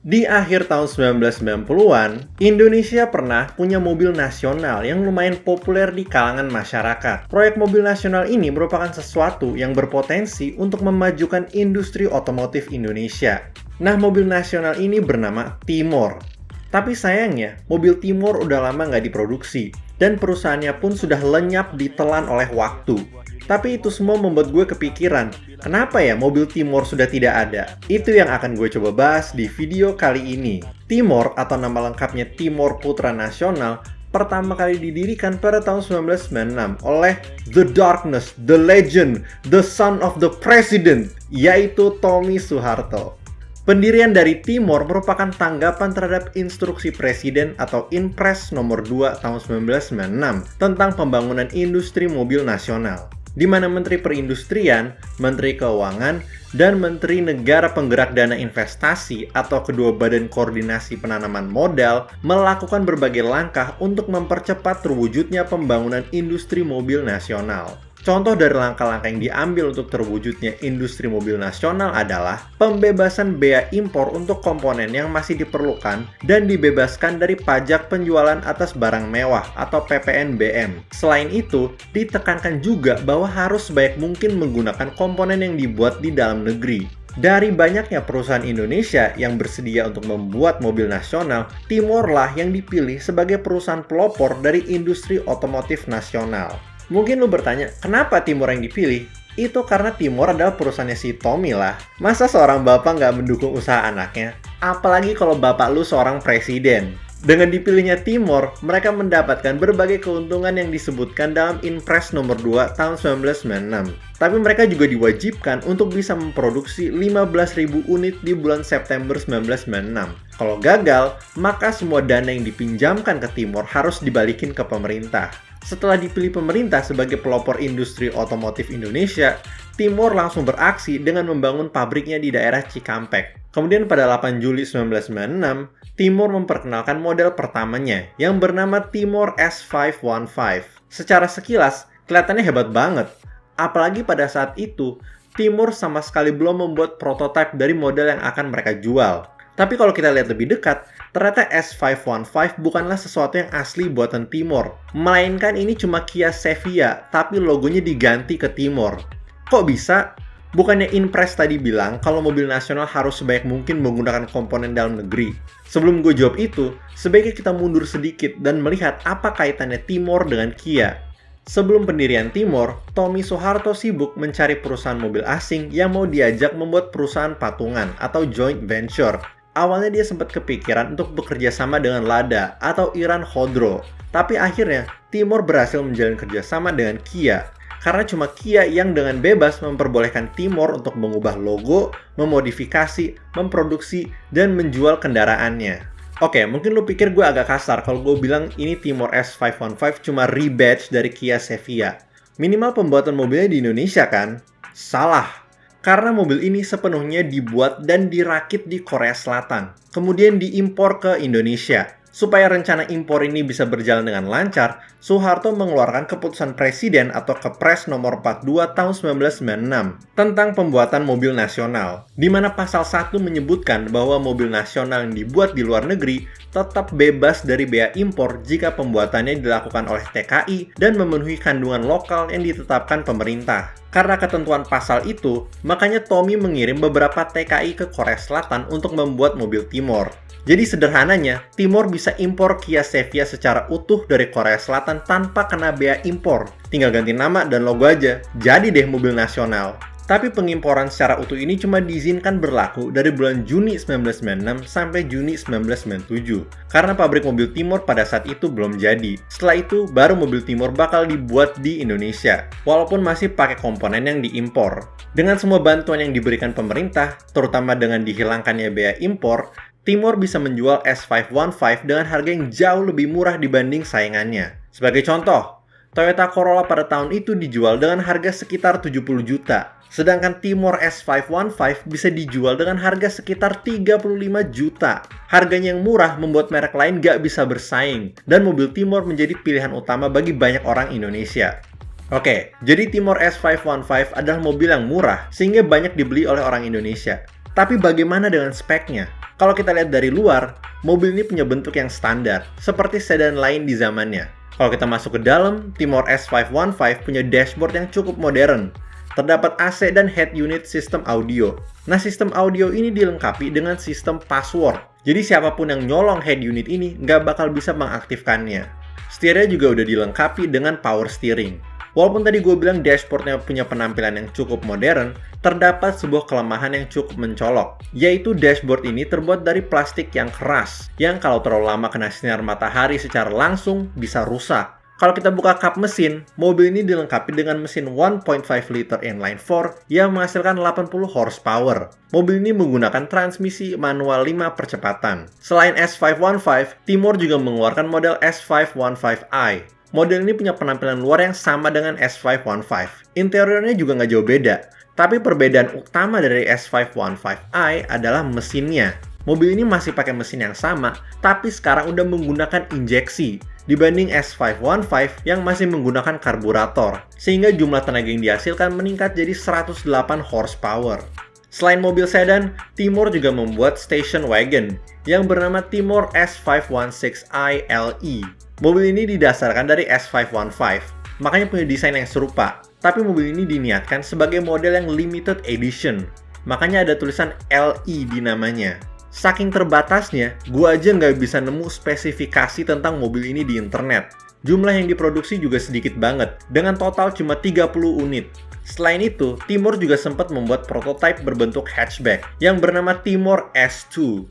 Di akhir tahun 1990-an, Indonesia pernah punya mobil nasional yang lumayan populer di kalangan masyarakat. Proyek mobil nasional ini merupakan sesuatu yang berpotensi untuk memajukan industri otomotif Indonesia. Nah, mobil nasional ini bernama Timor. Tapi sayangnya, mobil Timor udah lama nggak diproduksi, dan perusahaannya pun sudah lenyap ditelan oleh waktu. Tapi itu semua membuat gue kepikiran, kenapa ya mobil Timor sudah tidak ada? Itu yang akan gue coba bahas di video kali ini. Timor atau nama lengkapnya Timor Putra Nasional pertama kali didirikan pada tahun 1996 oleh The Darkness, The Legend, The Son of the President, yaitu Tommy Soeharto. Pendirian dari Timor merupakan tanggapan terhadap instruksi Presiden atau Inpres nomor 2 tahun 1996 tentang pembangunan industri mobil nasional, di mana Menteri Perindustrian, Menteri Keuangan, dan Menteri Negara Penggerak Dana Investasi atau kedua badan koordinasi penanaman modal melakukan berbagai langkah untuk mempercepat terwujudnya pembangunan industri mobil nasional. Contoh dari langkah-langkah yang diambil untuk terwujudnya industri mobil nasional adalah pembebasan bea impor untuk komponen yang masih diperlukan dan dibebaskan dari pajak penjualan atas barang mewah atau PPNBM. Selain itu, ditekankan juga bahwa harus sebaik mungkin menggunakan komponen yang dibuat di dalam negeri. Dari banyaknya perusahaan Indonesia yang bersedia untuk membuat mobil nasional, Timor lah yang dipilih sebagai perusahaan pelopor dari industri otomotif nasional. Mungkin lu bertanya, kenapa Timor yang dipilih? Itu karena Timor adalah perusahaannya si Tommy lah. Masa seorang bapak nggak mendukung usaha anaknya? Apalagi kalau bapak lu seorang presiden. Dengan dipilihnya Timor, mereka mendapatkan berbagai keuntungan yang disebutkan dalam Inpres nomor 2 tahun 1996. Tapi mereka juga diwajibkan untuk bisa memproduksi 15.000 unit di bulan September 1996. Kalau gagal, maka semua dana yang dipinjamkan ke Timor harus dibalikin ke pemerintah. Setelah dipilih pemerintah sebagai pelopor industri otomotif Indonesia, Timor langsung beraksi dengan membangun pabriknya di daerah Cikampek. Kemudian pada 8 Juli 1996, Timor memperkenalkan model pertamanya yang bernama Timor S515. Secara sekilas, kelihatannya hebat banget. Apalagi pada saat itu, Timor sama sekali belum membuat prototipe dari model yang akan mereka jual. Tapi kalau kita lihat lebih dekat, ternyata S515 bukanlah sesuatu yang asli buatan Timor. Melainkan ini cuma Kia Sevilla, tapi logonya diganti ke Timor. Kok bisa? Bukannya Inpres tadi bilang kalau mobil nasional harus sebaik mungkin menggunakan komponen dalam negeri? Sebelum gue jawab itu, sebaiknya kita mundur sedikit dan melihat apa kaitannya Timor dengan Kia. Sebelum pendirian Timor, Tommy Soeharto sibuk mencari perusahaan mobil asing yang mau diajak membuat perusahaan patungan atau joint venture. Awalnya dia sempat kepikiran untuk bekerja sama dengan Lada atau Iran Khodro. Tapi akhirnya, Timor berhasil menjalin kerjasama dengan Kia. Karena cuma Kia yang dengan bebas memperbolehkan Timor untuk mengubah logo, memodifikasi, memproduksi, dan menjual kendaraannya. Oke, mungkin lu pikir gue agak kasar kalau gue bilang ini Timor S515 cuma rebadge dari Kia Sevilla. Minimal pembuatan mobilnya di Indonesia kan? Salah. Karena mobil ini sepenuhnya dibuat dan dirakit di Korea Selatan, kemudian diimpor ke Indonesia. Supaya rencana impor ini bisa berjalan dengan lancar, Soeharto mengeluarkan keputusan Presiden atau Kepres nomor 42 tahun 1996 tentang pembuatan mobil nasional, di mana pasal 1 menyebutkan bahwa mobil nasional yang dibuat di luar negeri tetap bebas dari bea impor jika pembuatannya dilakukan oleh TKI dan memenuhi kandungan lokal yang ditetapkan pemerintah. Karena ketentuan pasal itu, makanya Tommy mengirim beberapa TKI ke Korea Selatan untuk membuat mobil Timor. Jadi sederhananya, Timor bisa impor Kia Sevilla secara utuh dari Korea Selatan tanpa kena bea impor. Tinggal ganti nama dan logo aja, jadi deh mobil nasional. Tapi pengimporan secara utuh ini cuma diizinkan berlaku dari bulan Juni 1996 sampai Juni 1997. Karena pabrik mobil Timor pada saat itu belum jadi. Setelah itu, baru mobil Timor bakal dibuat di Indonesia, walaupun masih pakai komponen yang diimpor. Dengan semua bantuan yang diberikan pemerintah, terutama dengan dihilangkannya bea impor, Timor bisa menjual S515 dengan harga yang jauh lebih murah dibanding saingannya. Sebagai contoh, Toyota Corolla pada tahun itu dijual dengan harga sekitar 70 juta. Sedangkan Timor S515 bisa dijual dengan harga sekitar 35 juta. Harganya yang murah membuat merek lain gak bisa bersaing, dan mobil Timor menjadi pilihan utama bagi banyak orang Indonesia. Oke, jadi Timor S515 adalah mobil yang murah sehingga banyak dibeli oleh orang Indonesia. Tapi bagaimana dengan speknya? Kalau kita lihat dari luar, mobil ini punya bentuk yang standar, seperti sedan lain di zamannya. Kalau kita masuk ke dalam, Timor S515 punya dashboard yang cukup modern. Terdapat AC dan head unit sistem audio. Nah, sistem audio ini dilengkapi dengan sistem password. Jadi siapapun yang nyolong head unit ini nggak bakal bisa mengaktifkannya. Setirnya juga udah dilengkapi dengan power steering. Walaupun tadi gue bilang dashboardnya punya penampilan yang cukup modern, terdapat sebuah kelemahan yang cukup mencolok, yaitu dashboard ini terbuat dari plastik yang keras, yang kalau terlalu lama kena sinar matahari secara langsung bisa rusak. Kalau kita buka kap mesin, mobil ini dilengkapi dengan mesin 1.5 liter inline 4 yang menghasilkan 80 horsepower. Mobil ini menggunakan transmisi manual 5 percepatan. Selain S515, Timor juga mengeluarkan model S515i. Model ini punya penampilan luar yang sama dengan S515. Interiornya juga nggak jauh beda. Tapi perbedaan utama dari S515i adalah mesinnya. Mobil ini masih pakai mesin yang sama, tapi sekarang udah menggunakan injeksi dibanding S515 yang masih menggunakan karburator, sehingga jumlah tenaga yang dihasilkan meningkat jadi 108 horsepower. Selain mobil sedan, Timor juga membuat station wagon yang bernama Timor S516i LE. Mobil ini didasarkan dari S515, makanya punya desain yang serupa, tapi mobil ini diniatkan sebagai model yang limited edition, makanya ada tulisan LE di namanya. Saking terbatasnya, gua aja nggak bisa nemu spesifikasi tentang mobil ini di internet. Jumlah yang diproduksi juga sedikit banget, dengan total cuma 30 unit. Selain itu, Timor juga sempat membuat prototipe berbentuk hatchback yang bernama Timor S2.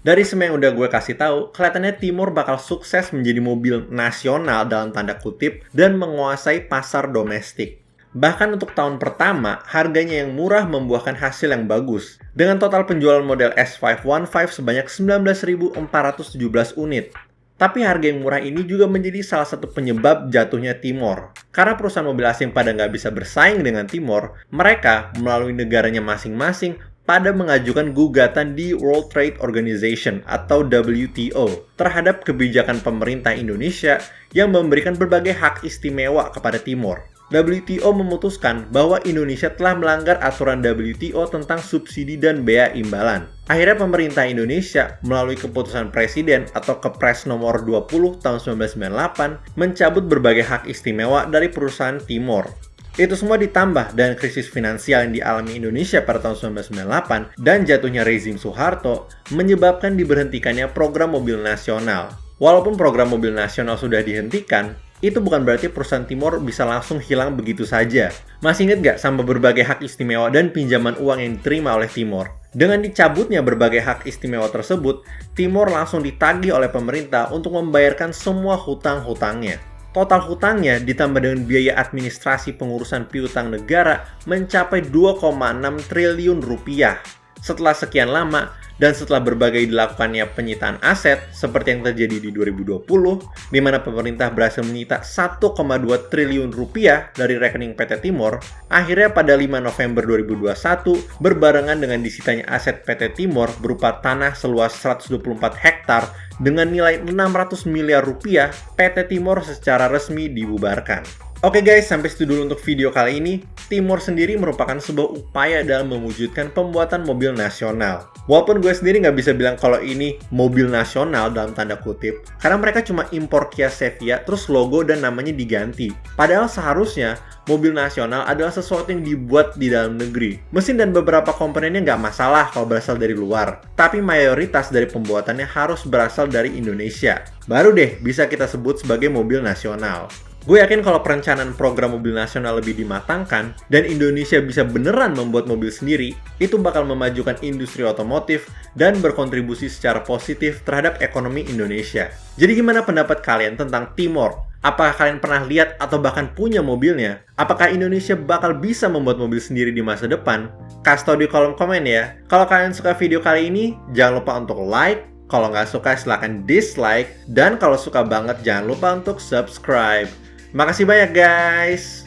Dari semua yang udah gue kasih tahu, kelihatannya Timor bakal sukses menjadi mobil nasional dalam tanda kutip dan menguasai pasar domestik. Bahkan untuk tahun pertama, harganya yang murah membuahkan hasil yang bagus. Dengan total penjualan model S515 sebanyak 19.417 unit. Tapi harga yang murah ini juga menjadi salah satu penyebab jatuhnya Timor. Karena perusahaan mobil asing pada nggak bisa bersaing dengan Timor, mereka melalui negaranya masing-masing pada mengajukan gugatan di World Trade Organization atau WTO terhadap kebijakan pemerintah Indonesia yang memberikan berbagai hak istimewa kepada Timor. WTO memutuskan bahwa Indonesia telah melanggar aturan WTO tentang subsidi dan bea imbalan. Akhirnya pemerintah Indonesia melalui keputusan Presiden atau Kepres nomor 20 tahun 1998 mencabut berbagai hak istimewa dari perusahaan Timor. Itu semua ditambah dengan krisis finansial yang dialami Indonesia pada tahun 1998 dan jatuhnya rezim Soeharto menyebabkan diberhentikannya program mobil nasional. Walaupun program mobil nasional sudah dihentikan, itu bukan berarti perusahaan Timor bisa langsung hilang begitu saja. Masih ingat nggak sama berbagai hak istimewa dan pinjaman uang yang diterima oleh Timor? Dengan dicabutnya berbagai hak istimewa tersebut, Timor langsung ditagih oleh pemerintah untuk membayarkan semua hutang-hutangnya. Total hutangnya ditambah dengan biaya administrasi pengurusan piutang negara mencapai 2,6 triliun rupiah. Setelah sekian lama, dan setelah berbagai dilakukannya penyitaan aset, seperti yang terjadi di 2020, di mana pemerintah berhasil menyita 1,2 triliun rupiah dari rekening PT Timor, akhirnya pada 5 November 2021, berbarengan dengan disitanya aset PT Timor berupa tanah seluas 124 hektar dengan nilai 600 miliar rupiah, PT Timor secara resmi dibubarkan. Oke guys, sampai situ dulu untuk video kali ini. Timor sendiri merupakan sebuah upaya dalam mewujudkan pembuatan mobil nasional. Walaupun gue sendiri nggak bisa bilang kalau ini mobil nasional dalam tanda kutip, karena mereka cuma impor Kia Sevia, terus logo dan namanya diganti. Padahal seharusnya mobil nasional adalah sesuatu yang dibuat di dalam negeri. Mesin dan beberapa komponennya nggak masalah kalau berasal dari luar, tapi mayoritas dari pembuatannya harus berasal dari Indonesia. Baru deh bisa kita sebut sebagai mobil nasional. Gue yakin kalau perencanaan program mobil nasional lebih dimatangkan dan Indonesia bisa beneran membuat mobil sendiri, itu bakal memajukan industri otomotif dan berkontribusi secara positif terhadap ekonomi Indonesia. Jadi gimana pendapat kalian tentang Timor? Apakah kalian pernah lihat atau bahkan punya mobilnya? Apakah Indonesia bakal bisa membuat mobil sendiri di masa depan? Kasih tau di kolom komen ya. Kalau kalian suka video kali ini, jangan lupa untuk like. Kalau nggak suka silahkan dislike. Dan kalau suka banget jangan lupa untuk subscribe. Makasih banyak guys.